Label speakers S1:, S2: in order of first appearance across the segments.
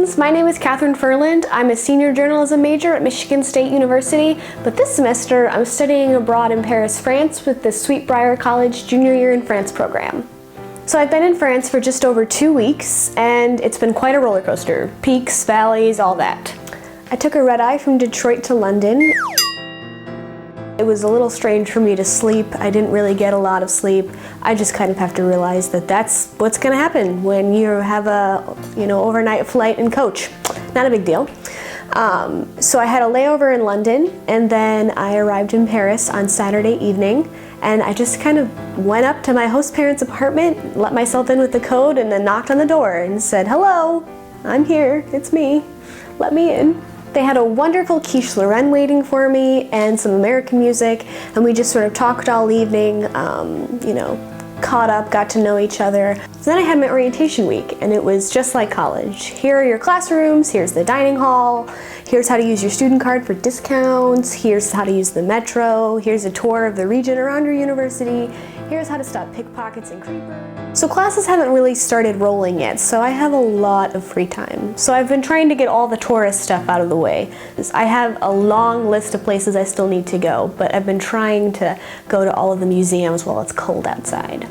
S1: friends, my name is Catherine Furland. I'm a senior journalism major at Michigan State University, but this semester I'm studying abroad in Paris, France with the Sweetbriar College Junior Year in France program. So I've been in France for just over 2 weeks, and it's been quite a roller coaster. Peaks, valleys, all that. I took a red-eye from Detroit to London. It was a little strange for me to sleep. I didn't really get a lot of sleep. I just kind of have to realize that that's what's gonna happen when you have a, overnight flight and coach. Not a big deal. So I had a layover in London, and then I arrived in Paris on Saturday evening, and I just kind of went up to my host parents' apartment, let myself in with the code, and then knocked on the door and said, "Hello, I'm here, it's me, let me in." They had a wonderful quiche Lorraine waiting for me and some American music, and we just sort of talked all evening, caught up, got to know each other. So then I had my orientation week, and it was just like college. Here are your classrooms, here's the dining hall, here's how to use your student card for discounts, here's how to use the metro, here's a tour of the region around your university, here's how to stop pickpockets and creepers. So classes haven't really started rolling yet, so I have a lot of free time. So I've been trying to get all the tourist stuff out of the way. I have a long list of places I still need to go, but I've been trying to go to all of the museums while it's cold outside.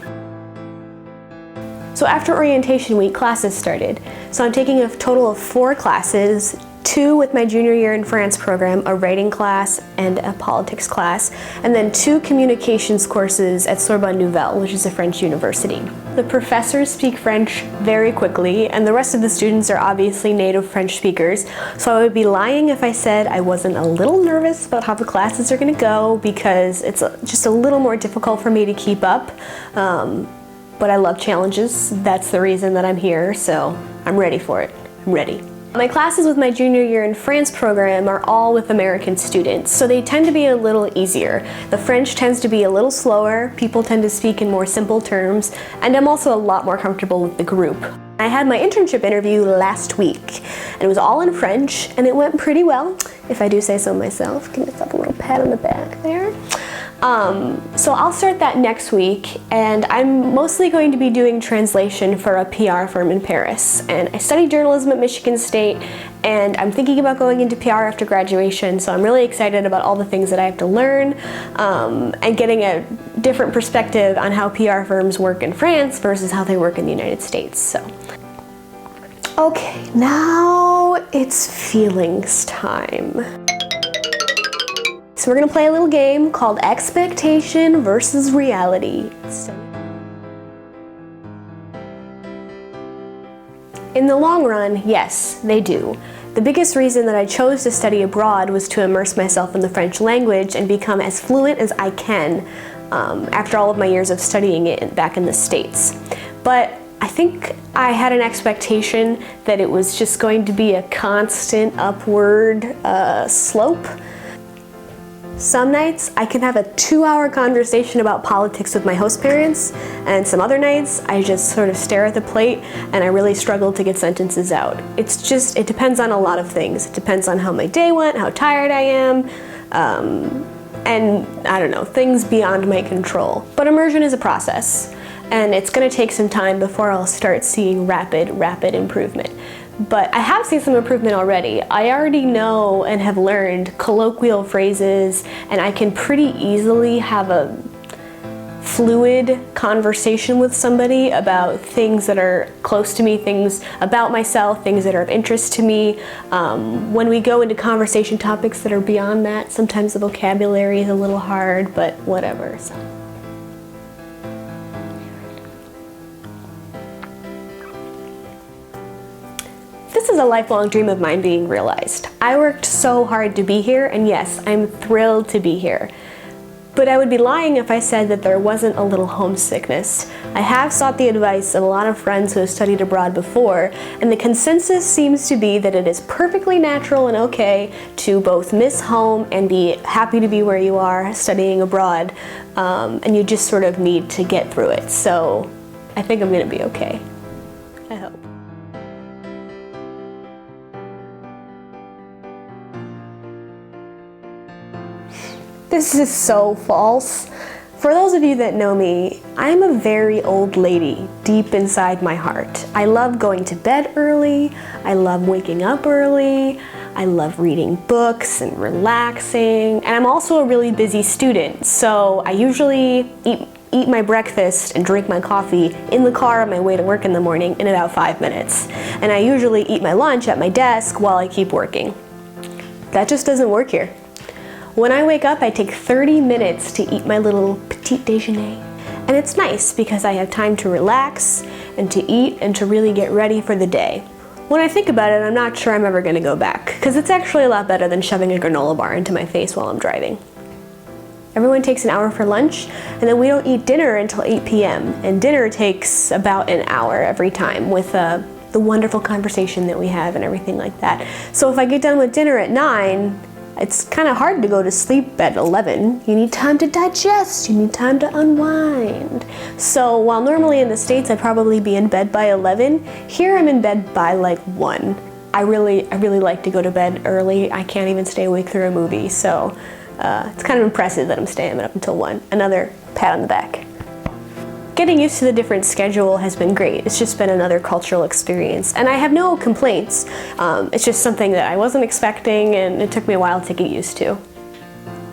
S1: So after orientation week, classes started. So I'm taking a total of 4 classes, 2 with my junior year in France program, a writing class and a politics class, and then 2 communications courses at Sorbonne Nouvelle, which is a French university. The professors speak French very quickly, and the rest of the students are obviously native French speakers, so I would be lying if I said I wasn't a little nervous about how the classes are going to go, because it's just a little more difficult for me to keep up. But I love challenges. That's the reason that I'm here, so I'm ready for it. I'm ready. My classes with my junior year in France program are all with American students, so they tend to be a little easier. The French tends to be a little slower, people tend to speak in more simple terms, and I'm also a lot more comfortable with the group. I had my internship interview last week, and it was all in French, and it went pretty well, if I do say so myself. Give myself a little pat on the back there. So I'll start that next week, and I'm mostly going to be doing translation for a PR firm in Paris. And I studied journalism at Michigan State, and I'm thinking about going into PR after graduation, so I'm really excited about all the things that I have to learn, and getting a different perspective on how PR firms work in France versus how they work in the United States. So, okay, now it's feelings time. So we're gonna play a little game called Expectation versus Reality. In the long run, yes, they do. The biggest reason that I chose to study abroad was to immerse myself in the French language and become as fluent as I can after all of my years of studying it back in the States. But I think I had an expectation that it was just going to be a constant upward slope. Some nights I can have a 2-hour conversation about politics with my host parents, and some other nights I just sort of stare at the plate and I really struggle to get sentences out. It depends on a lot of things. It depends on how my day went, how tired I am, and I don't know, things beyond my control. But immersion is a process, and it's gonna take some time before I'll start seeing rapid improvement. But I have seen some improvement already. I already know and have learned colloquial phrases, and I can pretty easily have a fluid conversation with somebody about things that are close to me, things about myself, things that are of interest to me. When we go into conversation topics that are beyond that, sometimes the vocabulary is a little hard, but whatever. So. This is a lifelong dream of mine being realized. I worked so hard to be here, and yes, I'm thrilled to be here. But I would be lying if I said that there wasn't a little homesickness. I have sought the advice of a lot of friends who have studied abroad before, and the consensus seems to be that it is perfectly natural and okay to both miss home and be happy to be where you are studying abroad, and you just sort of need to get through it. So I think I'm gonna be okay. I hope. This is so false. For those those of you that know me, I'm a very old lady deep inside my heart. I love going to bed early, I love waking up early, I love reading books and relaxing, and I'm also a really busy student, so I usually eat my breakfast and drink my coffee in the car on my way to work in the morning in about 5 minutes. And I usually eat my lunch at my desk while I keep working. That just doesn't work here. When I wake up, I take 30 minutes to eat my little petit déjeuner. And it's nice because I have time to relax and to eat and to really get ready for the day. When I think about it, I'm not sure I'm ever gonna go back, because it's actually a lot better than shoving a granola bar into my face while I'm driving. Everyone takes an hour for lunch, and then we don't eat dinner until 8 p.m. And dinner takes about an hour every time with the wonderful conversation that we have and everything like that. So if I get done with dinner at 9, it's kind of hard to go to sleep at 11. You need time to digest, you need time to unwind. So while normally in the States I'd probably be in bed by 11, here I'm in bed by like 1. I really like to go to bed early. I can't even stay awake through a movie, so it's kind of impressive that I'm staying up until 1. Another pat on the back. Getting used to the different schedule has been great. It's just been another cultural experience. And I have no complaints. It's just something that I wasn't expecting, and it took me a while to get used to.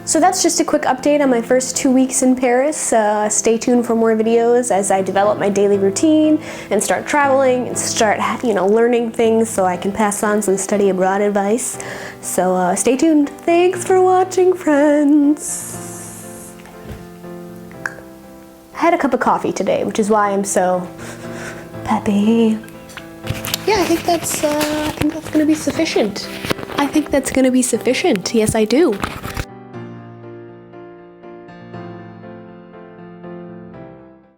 S1: So that's just a quick update on my first 2 weeks in Paris. Stay tuned for more videos as I develop my daily routine and start traveling and start, learning things so I can pass on some study abroad advice. So stay tuned. Thanks for watching, friends. I had a cup of coffee today, which is why I'm so peppy. Yeah, I think that's gonna be sufficient. Yes, I do.